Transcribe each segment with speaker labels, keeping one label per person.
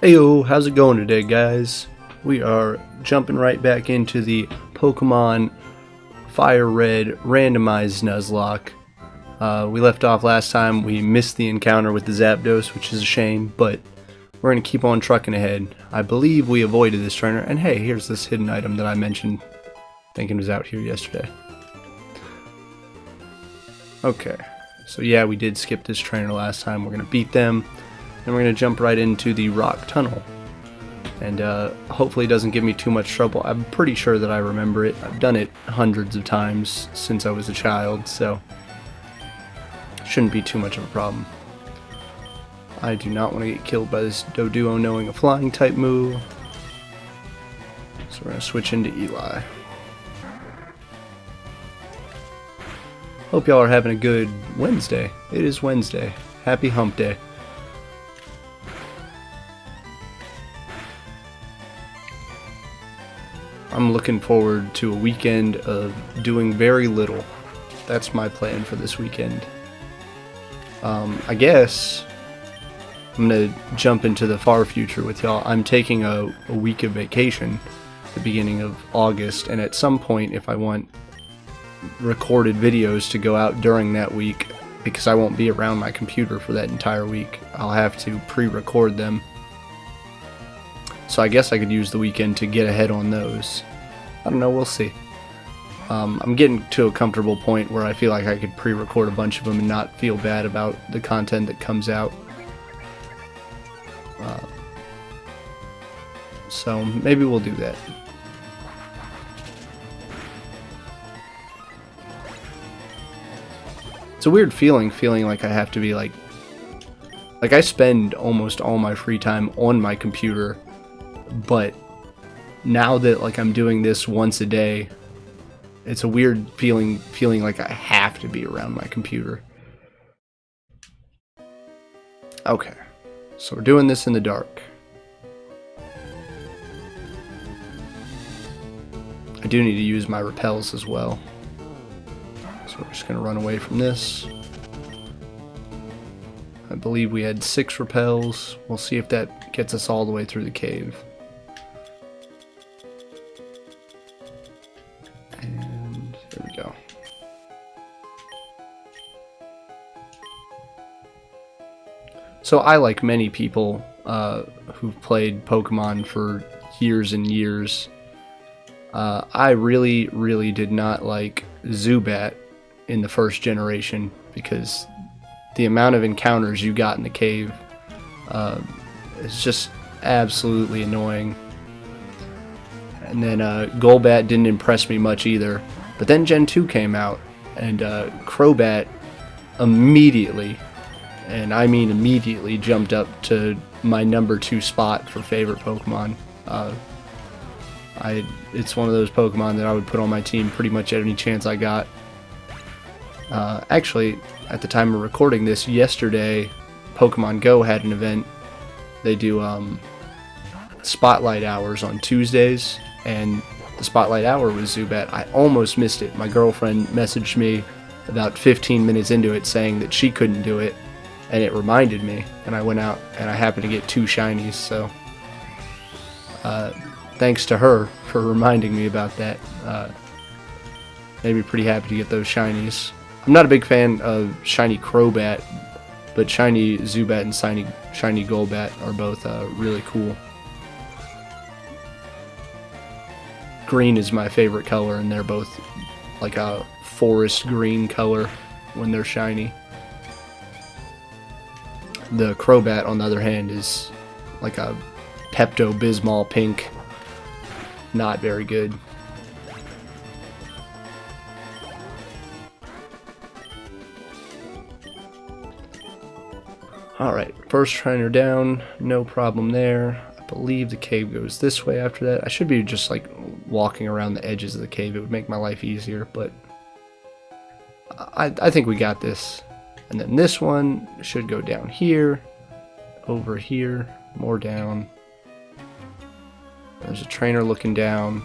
Speaker 1: Heyo, how's it going today, guys? We are jumping right back into the Pokemon FireRed Randomized Nuzlocke. We left off last time. We missed the encounter with the Zapdos, which is a shame, but we're going to keep on trucking ahead. I believe we avoided this trainer, and hey, here's this hidden item that I mentioned, thinking was out here yesterday. Okay, so yeah, we did skip this trainer last time. We're going to beat them. And we're going to jump right into the rock tunnel. And hopefully it doesn't give me too much trouble. I'm pretty sure that I remember it. I've done it hundreds of times since I was a child, so shouldn't be too much of a problem. I do not want to get killed by this Doduo knowing a flying type move. So we're going to switch into Eli. Hope y'all are having a good Wednesday. It is Wednesday. Happy hump day. I'm looking forward to a weekend of doing very little. That's my plan for this weekend. I guess I'm going to jump into the far future with y'all. I'm taking a week of vacation at the beginning of August, and at some point, if I want recorded videos to go out during that week, because I won't be around my computer for that entire week, I'll have to pre-record them. So I guess I could use the weekend to get ahead on those. I don't know, we'll see. I'm getting to a comfortable point where I feel like I could pre-record a bunch of them and not feel bad about the content that comes out. So maybe we'll do that. It's a weird feeling like I have to be like I spend almost all my free time on my computer. But now that I'm doing this once a day, it's a weird feeling like I have to be around my computer. Okay, so we're doing this in the dark. I do need to use my repels as well. So we're just going to run away from this. I believe we had 6 repels. We'll see if that gets us all the way through the cave. And there we go. So I, like many people who've played Pokemon for years and years, I really did not like Zubat in the first generation because the amount of encounters you got in the cave is just absolutely annoying. And then Golbat didn't impress me much either. But then Gen 2 came out, and Crobat immediately, and I mean immediately, jumped up to my number 2 spot for favorite Pokemon. It's one of those Pokemon that I would put on my team pretty much any chance I got. Actually, at the time of recording this, yesterday, Pokemon Go had an event. They do spotlight hours on Tuesdays, and the spotlight hour was Zubat. I almost missed it. My girlfriend messaged me about 15 minutes into it saying that she couldn't do it, and it reminded me, and I went out and I happened to get 2 shinies, so thanks to her for reminding me about that. Made me pretty happy to get those shinies. I'm not a big fan of shiny Crobat, but shiny Zubat and shiny Golbat are both really cool. Green is my favorite color, and they're both like a forest green color when they're shiny. The Crobat, on the other hand, is like a Pepto-Bismol pink. Not very good. Alright, first trainer down, no problem there. I believe the cave goes this way after that. I should be just walking around the edges of the cave. It would make my life easier, but I think we got this. And then this one should go down here, over here, more down. There's a trainer looking down.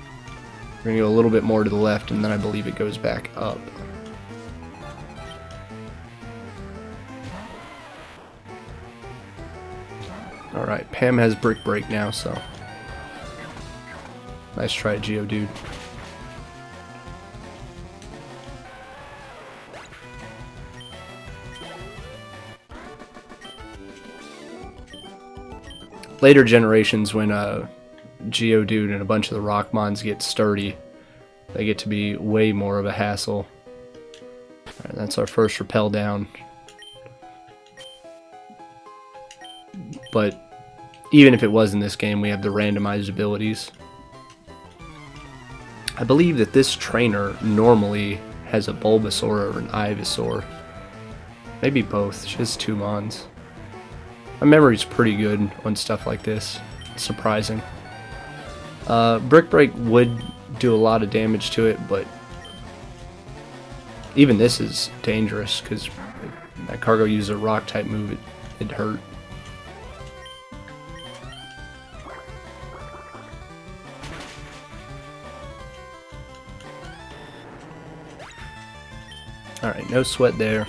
Speaker 1: We're going to go a little bit more to the left, and then I believe it goes back up. Alright, Pam has Brick Break now, so... Nice try, Geodude. Later generations, when Geodude and a bunch of the Rockmons get sturdy, they get to be way more of a hassle. Alright, that's our first Repel down. But even if it was in this game, we have the randomized abilities. I believe that this trainer normally has a Bulbasaur or an Ivysaur. Maybe both. She has 2 Mons. My memory's pretty good on stuff like this. It's surprising. Brick Break would do a lot of damage to it, but even this is dangerous because that Cargo used a rock type move. It hurt. Alright, no sweat there.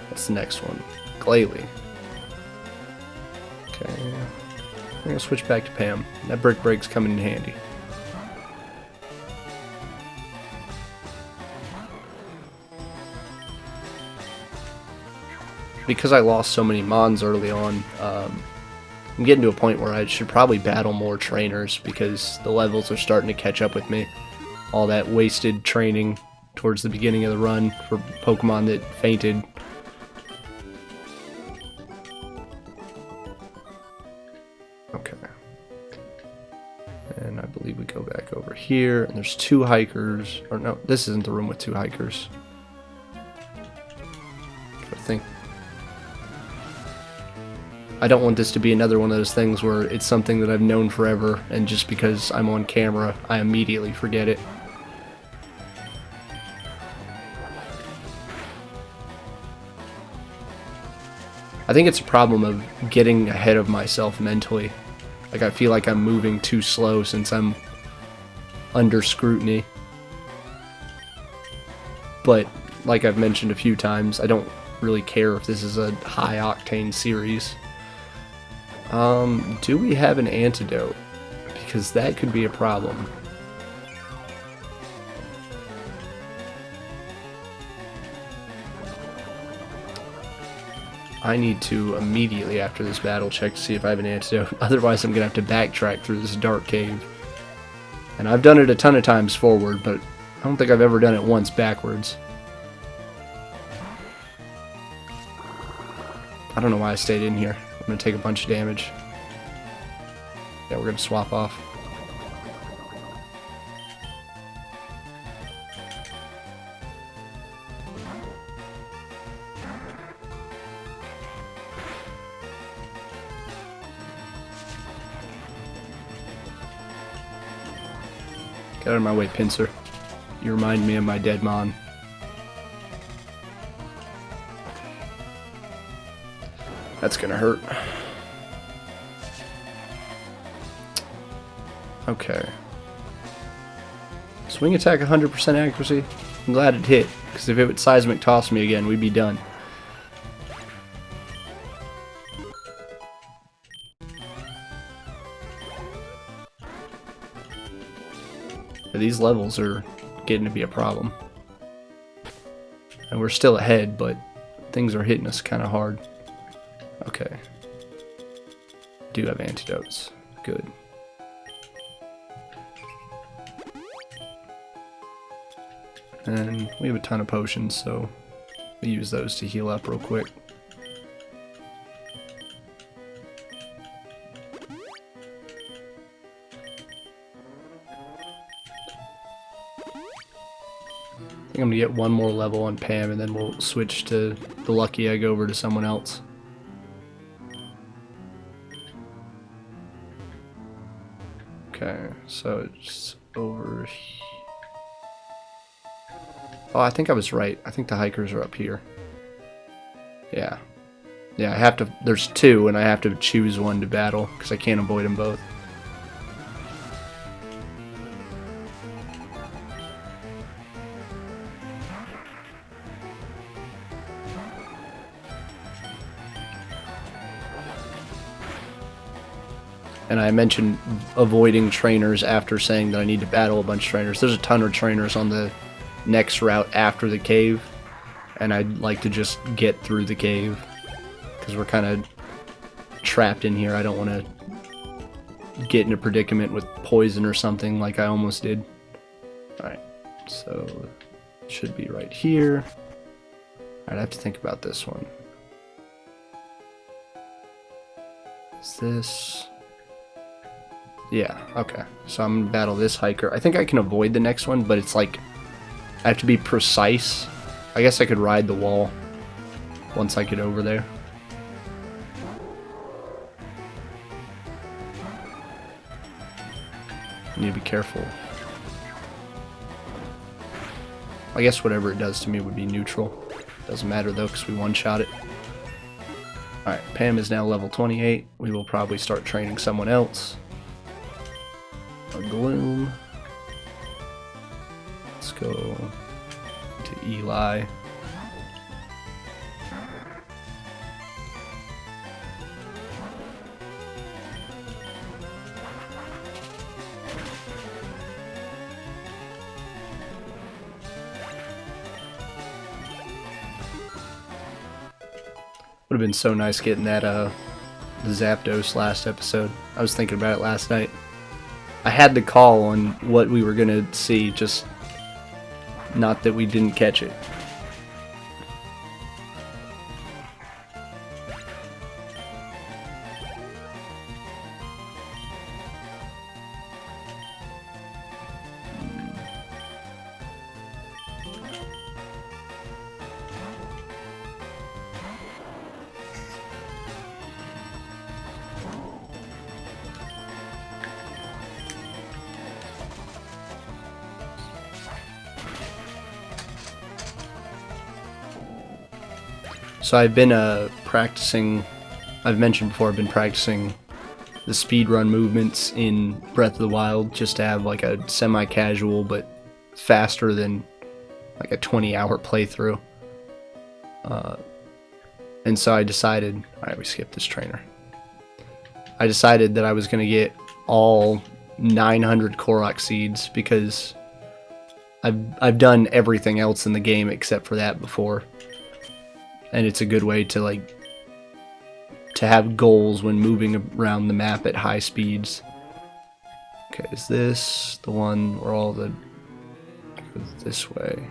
Speaker 1: What's the next one? Glalie. Okay. I'm gonna switch back to Pam. That Brick Break's coming in handy. Because I lost so many Mons early on, I'm getting to a point where I should probably battle more trainers because the levels are starting to catch up with me. All that wasted training towards the beginning of the run for Pokemon that fainted. Okay. And I believe we go back over here, and there's 2 hikers. Or no, this isn't the room with 2 hikers. I think. I don't want this to be another one of those things where it's something that I've known forever, and just because I'm on camera, I immediately forget it. I think it's a problem of getting ahead of myself mentally. Like, I feel like I'm moving too slow since I'm under scrutiny. But, like I've mentioned a few times, I don't really care if this is a high-octane series. Do we have an antidote? Because that could be a problem. I need to immediately after this battle check to see if I have an antidote. Otherwise I'm going to have to backtrack through this dark cave. And I've done it a ton of times forward, but I don't think I've ever done it once backwards. I don't know why I stayed in here. I'm going to take a bunch of damage. Yeah, we're going to swap off. Get out of my way, Pinsir. You remind me of my dead Mon. That's gonna hurt. Okay. Swing attack 100% accuracy. I'm glad it hit, because if it would seismic toss me again, we'd be done. But these levels are getting to be a problem. And we're still ahead, but things are hitting us kind of hard. Okay. Do have antidotes. Good. And we have a ton of potions, so we use those to heal up real quick. I think I'm gonna get one more level on Pam, and then we'll switch to the Lucky Egg over to someone else. Okay, so it's over here. Oh, I think I was right. I think the hikers are up here. Yeah. Yeah, I have to, there's 2, and I have to choose one to battle, because I can't avoid them both. And I mentioned avoiding trainers after saying that I need to battle a bunch of trainers. There's a ton of trainers on the next route after the cave, and I'd like to just get through the cave because we're kind of trapped in here. I don't want to get in a predicament with poison or something like I almost did. Alright, so it should be right here. I'd have to think about this one. Is this... Yeah, okay. So I'm gonna battle this hiker. I think I can avoid the next one, but it's like I have to be precise. I guess I could ride the wall once I get over there. I need to be careful. I guess whatever it does to me would be neutral. Doesn't matter though, because we one-shot it. Alright, Pam is now level 28. We will probably start training someone else. A Gloom. Let's go to Eli. Would have been so nice getting that the Zapdos last episode. I was thinking about it last night. I had the call on what we were gonna see, just not that we didn't catch it. So I've been practicing, I've mentioned before, I've been practicing the speedrun movements in Breath of the Wild just to have like a semi-casual but faster than like a 20-hour playthrough. And so I decided, alright, we skipped this trainer. I decided that I was going to get all 900 Korok seeds because I've done everything else in the game except for that before. And it's a good way to like to have goals when moving around the map at high speeds. Okay, is this the one where all the this way?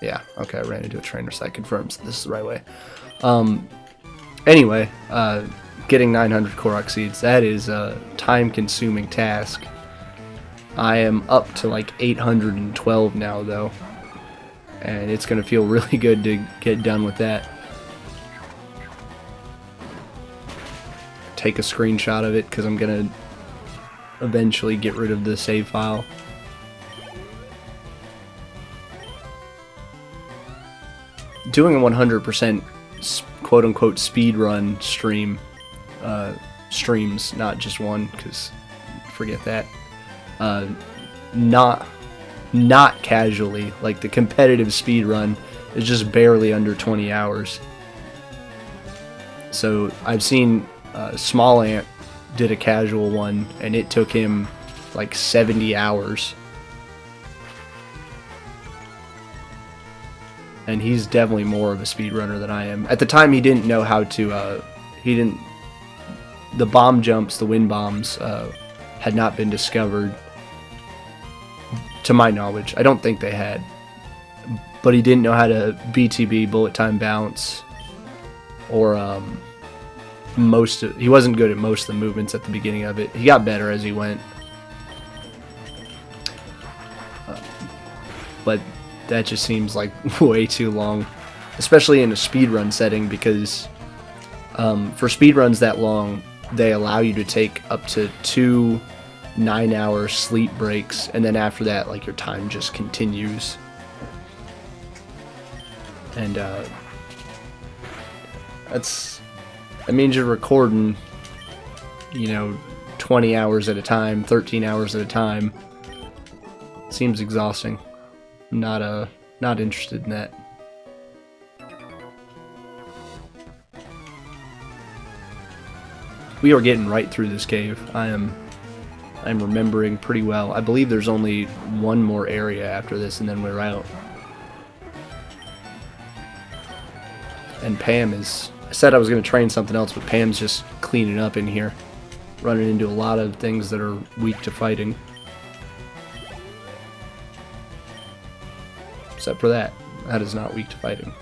Speaker 1: Yeah, okay, I ran into a trainer, so that confirms that this is the right way. Anyway, getting 900 Korok seeds, that is a time-consuming task. I am up to like 812 now, though. And it's going to feel really good to get done with that. Take a screenshot of it because I'm going to eventually get rid of the save file. Doing a 100% quote-unquote speedrun stream, streams, not just one, because forget that. Not casually, like the competitive speedrun is just barely under 20 hours. So I've seen Small Ant did a casual one and it took him like 70 hours. And he's definitely more of a speedrunner than I am. At the time he didn't know how to, the bomb jumps, the wind bombs, had not been discovered. To my knowledge, I don't think they had, but he didn't know how to BTB, bullet time bounce, or he wasn't good at most of the movements at the beginning of it. He got better as he went, but that just seems like way too long, especially in a speedrun setting, because for speedruns that long, they allow you to take up to 2 9-hour sleep breaks, and then after that, like, your time just continues. And that means you're recording, 20 hours at a time, 13 hours at a time. Seems exhausting. I'm not interested in that. We are getting right through this cave. I'm remembering pretty well. I believe there's only one more area after this, and then we're out. And Pam is... I said I was going to train something else, but Pam's just cleaning up in here. Running into a lot of things that are weak to fighting. Except for that. That is not weak to fighting.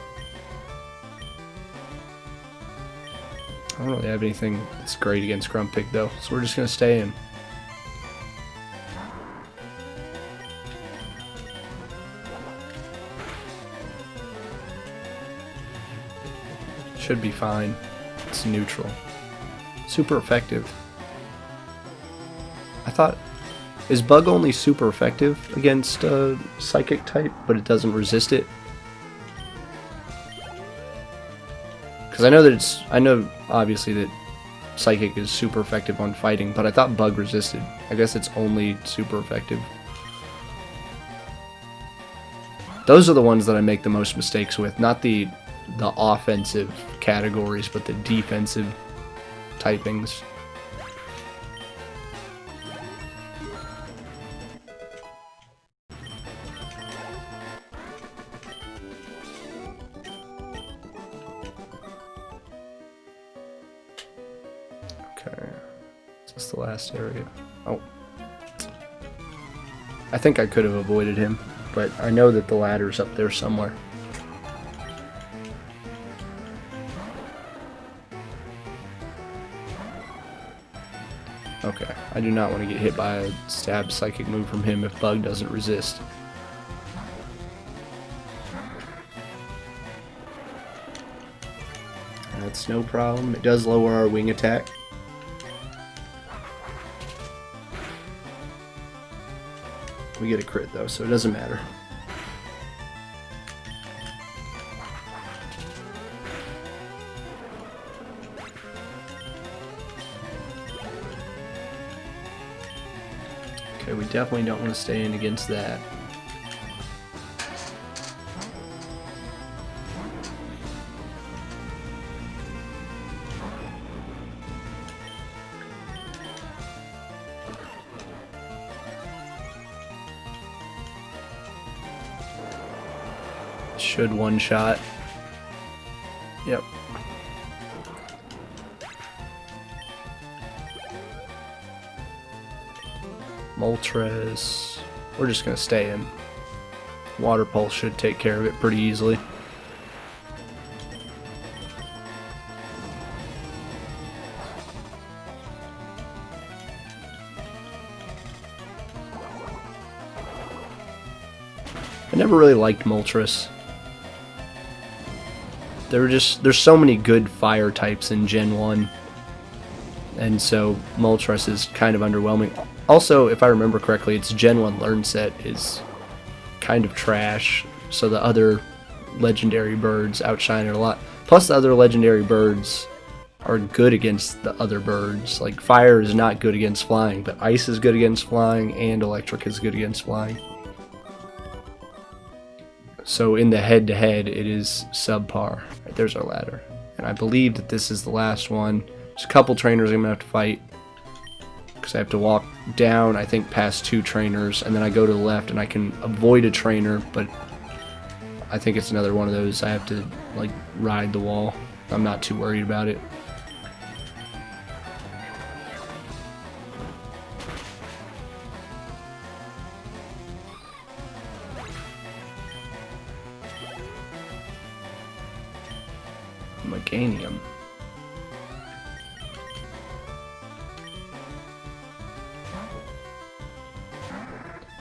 Speaker 1: I don't really have anything that's great against Grumpig though, so we're just going to stay in. Should be fine. It's neutral. Super effective. I thought, is Bug only super effective against Psychic type, but it doesn't resist it? Because I know obviously that Psychic is super effective on fighting, but I thought Bug resisted. I guess it's only super effective. Those are the ones that I make the most mistakes with, not the offensive categories, but the defensive typings. Okay, is this the last area? Oh. I think I could have avoided him, but I know that the ladder's up there somewhere. Okay, I do not want to get hit by a stab psychic move from him if Bug doesn't resist. That's no problem. It does lower our wing attack. We get a crit though, so it doesn't matter. Okay, we definitely don't want to stay in against that. Should one shot. Yep. Moltres. We're just gonna stay in. Water Pulse should take care of it pretty easily. I never really liked Moltres. There's so many good fire types in Gen 1, and so Moltres is kind of underwhelming. Also, if I remember correctly, its Gen 1 learn set is kind of trash, so the other legendary birds outshine it a lot. Plus the other legendary birds are good against the other birds. Like fire is not good against flying, but ice is good against flying, and electric is good against flying. So in the head-to-head, it is subpar. Right, there's our ladder. And I believe that this is the last one. There's a couple trainers I'm going to have to fight. Because I have to walk down, I think, past 2 trainers. And then I go to the left and I can avoid a trainer. But I think it's another one of those. I have to, like, ride the wall. I'm not too worried about it. Meganium.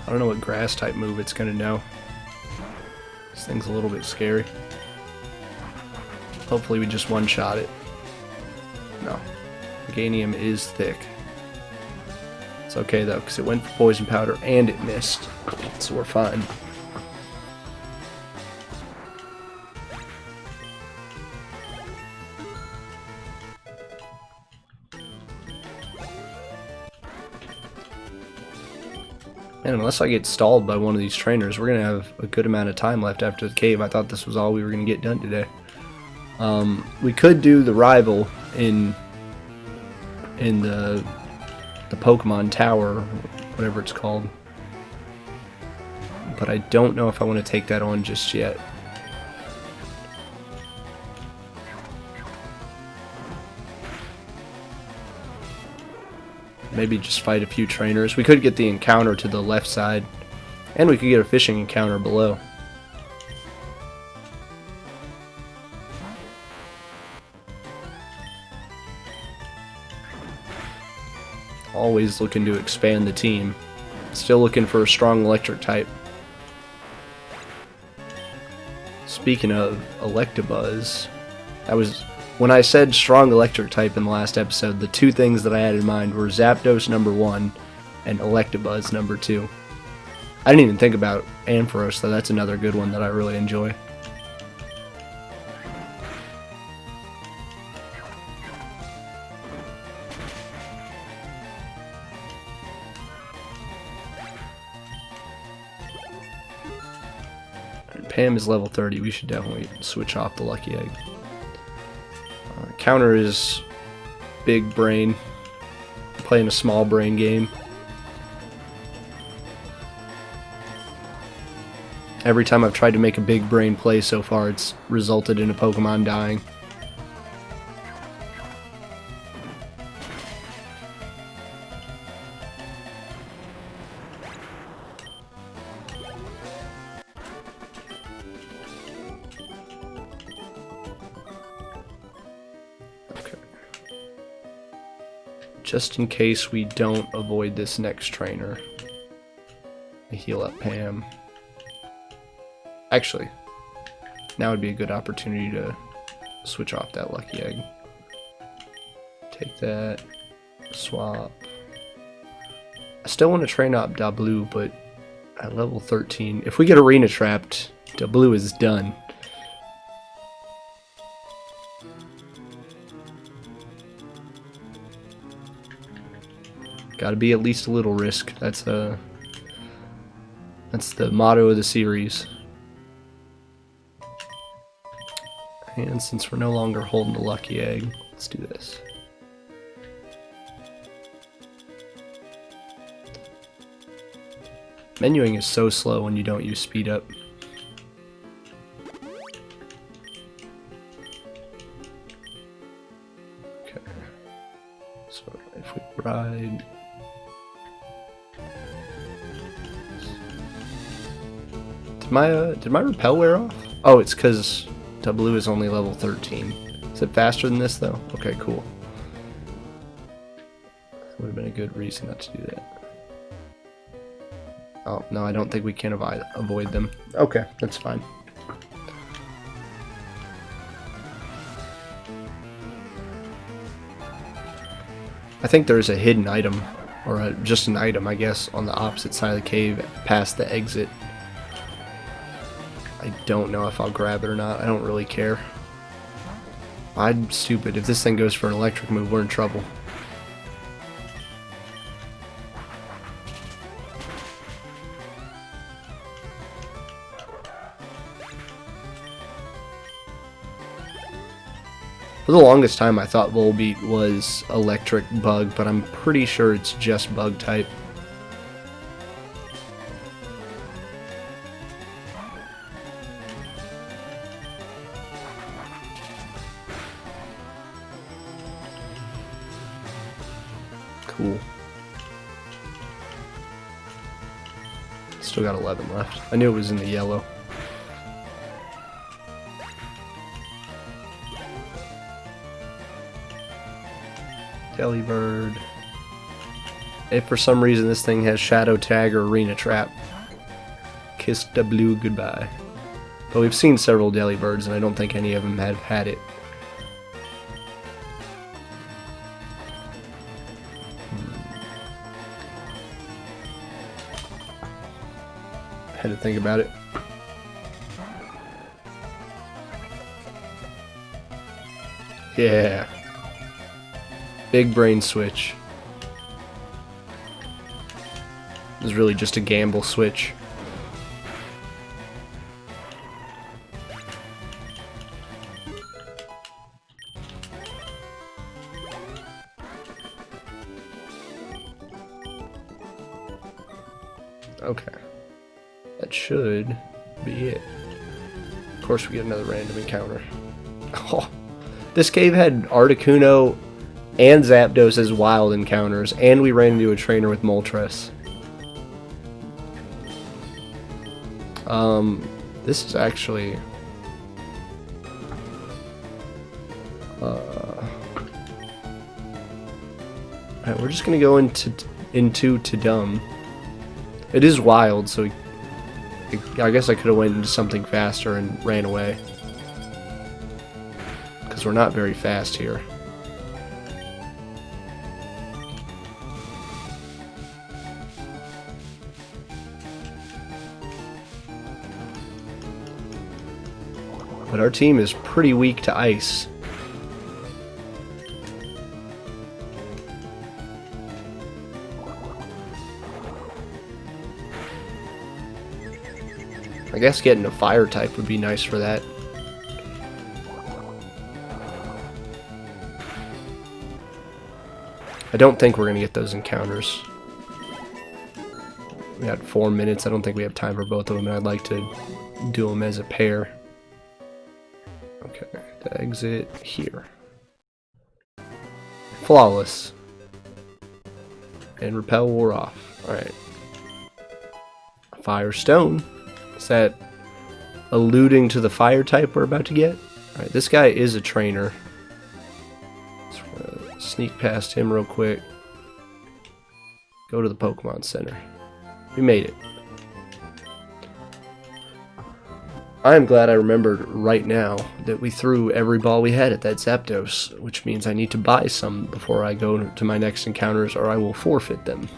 Speaker 1: I don't know what grass type move it's gonna know. This thing's a little bit scary. Hopefully we just one-shot it. No. Meganium is thick. It's okay though, because it went for poison powder and it missed. So we're fine. And unless I get stalled by one of these trainers, we're going to have a good amount of time left after the cave. I thought this was all we were going to get done today. We could do the rival in in the Pokemon Tower, whatever it's called. But I don't know if I want to take that on just yet. Maybe just fight a few trainers. We could get the encounter to the left side, and we could get a fishing encounter below. Always looking to expand the team. Still looking for a strong electric type. Speaking of Electabuzz, that was when I said strong electric type in the last episode, the two things that I had in mind were Zapdos #1 and Electabuzz #2. I didn't even think about Ampharos, though. That's another good one that I really enjoy. Pam is level 30. We should definitely switch off the Lucky Egg. Counter is big brain. Playing a small brain game. Every time I've tried to make a big brain play so far, it's resulted in a Pokemon dying. Just in case we don't avoid this next trainer. I heal up Pam. Actually, now would be a good opportunity to switch off that Lucky Egg. Take that. Swap. I still want to train up Dablu, but at level 13, if we get Arena Trapped, Dablu is done. Gotta be at least a little risk. That's the motto of the series. And since we're no longer holding the Lucky Egg, let's do this. Menuing is so slow when you don't use speed up. Okay. So if we ride... Did my repel wear off? Oh, it's because Blue is only level 13. Is it faster than this, though? Okay, cool. That would have been a good reason not to do that. Oh, no, I don't think we can avoid them. Okay, that's fine. I think there's a hidden item, or just an item, I guess, on the opposite side of the cave past the exit. I don't know if I'll grab it or not. I don't really care. I'm stupid. If this thing goes for an electric move, we're in trouble. For the longest time, I thought Volbeat was electric bug, but I'm pretty sure it's just bug type. Cool. Still got 11 left. I knew it was in the yellow. Delibird. If for some reason this thing has Shadow Tag or Arena Trap, kiss the blue goodbye. But we've seen several Delibirds and I don't think any of them have had it. Had to think about it. Yeah. Big brain switch. It was really just a gamble switch. Okay. That should be it. Of course we get another random encounter. Oh, this cave had Articuno and Zapdos as wild encounters, and we ran into a trainer with Moltres. This is actually... Alright, we're just gonna go into Tudum. It is wild, so I guess I could have went into something faster and ran away. Because we're not very fast here. But our team is pretty weak to ice. I guess getting a fire type would be nice for that. I don't think we're going to get those encounters. We got 4 minutes. I don't think we have time for both of them, and I'd like to do them as a pair. Okay, the exit here. Flawless. And repel wore off. Alright. Firestone. Is that alluding to the fire type we're about to get? Alright, this guy is a trainer. So we're gonna sneak past him real quick. Go to the Pokemon Center. We made it. I am glad I remembered right now that we threw every ball we had at that Zapdos, which means I need to buy some before I go to my next encounters, or I will forfeit them.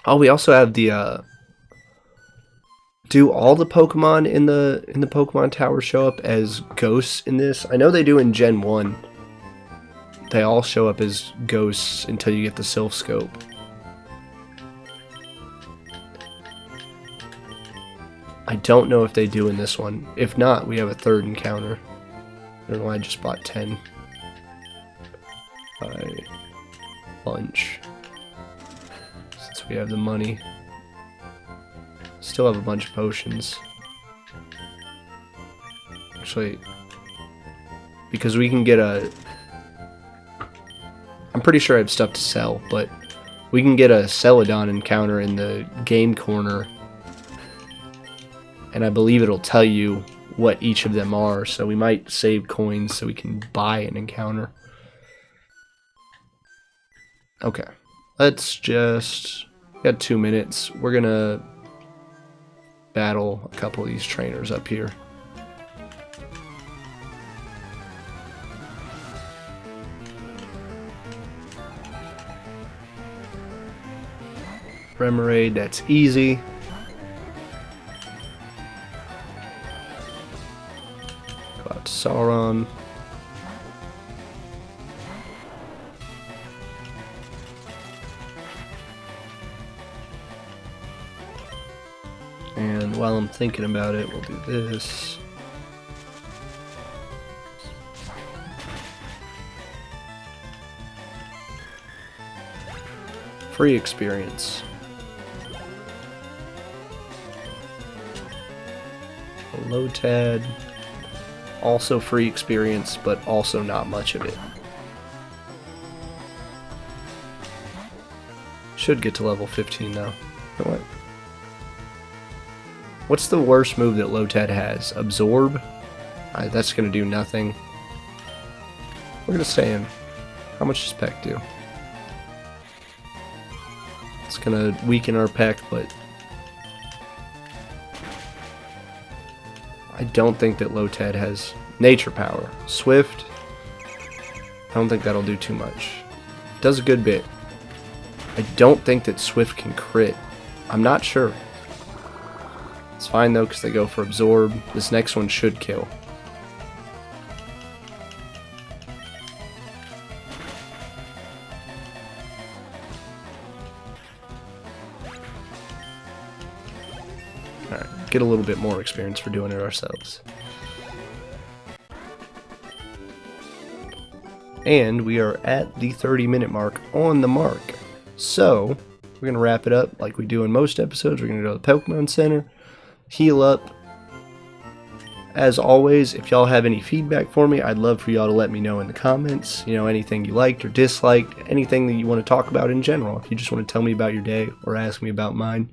Speaker 1: Oh, we also have the do all the Pokemon in the Pokemon Tower show up as ghosts in this? I know they do in Gen 1. They all show up as ghosts until you get the Sylph Scope. I don't know if they do in this one. If not, we have a third encounter. I don't know why I just bought 10. Buy lunch. Since we have the money. Still have a bunch of potions. Actually, because we can get a... I'm pretty sure I have stuff to sell, but we can get a Celadon encounter in the game corner. And I believe it'll tell you what each of them are, so we might save coins so we can buy an encounter. Okay, let's just... We got 2 minutes. We're gonna battle a couple of these trainers up here. Remoraid, that's easy. Go out to Sauron. And while I'm thinking about it, we'll do this. Free experience. Lotad. Also free experience, but also not much of it. Should get to level 15 now. You know what? What's the worst move that Lotad has? Absorb? That's going to do nothing. We're going to stay in. How much does Peck do? It's going to weaken our Peck, but... I don't think that Lotad has nature power. Swift? I don't think that'll do too much. It does a good bit. I don't think that Swift can crit. I'm not sure. It's fine though, because they go for Absorb. This next one should kill. Alright, get a little bit more experience for doing it ourselves. And we are at the 30-minute mark on the mark. So, we're going to wrap it up like we do in most episodes. We're going to go to the Pokemon Center, heal up. As always, if y'all have any feedback for me, I'd love for y'all to let me know in the comments. You know, anything you liked or disliked, anything that you want to talk about in general. If you just want to tell me about your day or ask me about mine,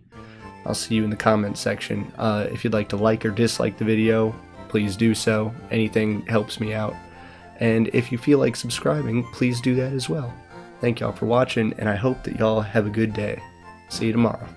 Speaker 1: I'll see you in the comments section. If you'd like to like or dislike the video, please do so. Anything helps me out. And if you feel like subscribing, please do that as well. Thank y'all for watching, and I hope that y'all have a good day. See you tomorrow.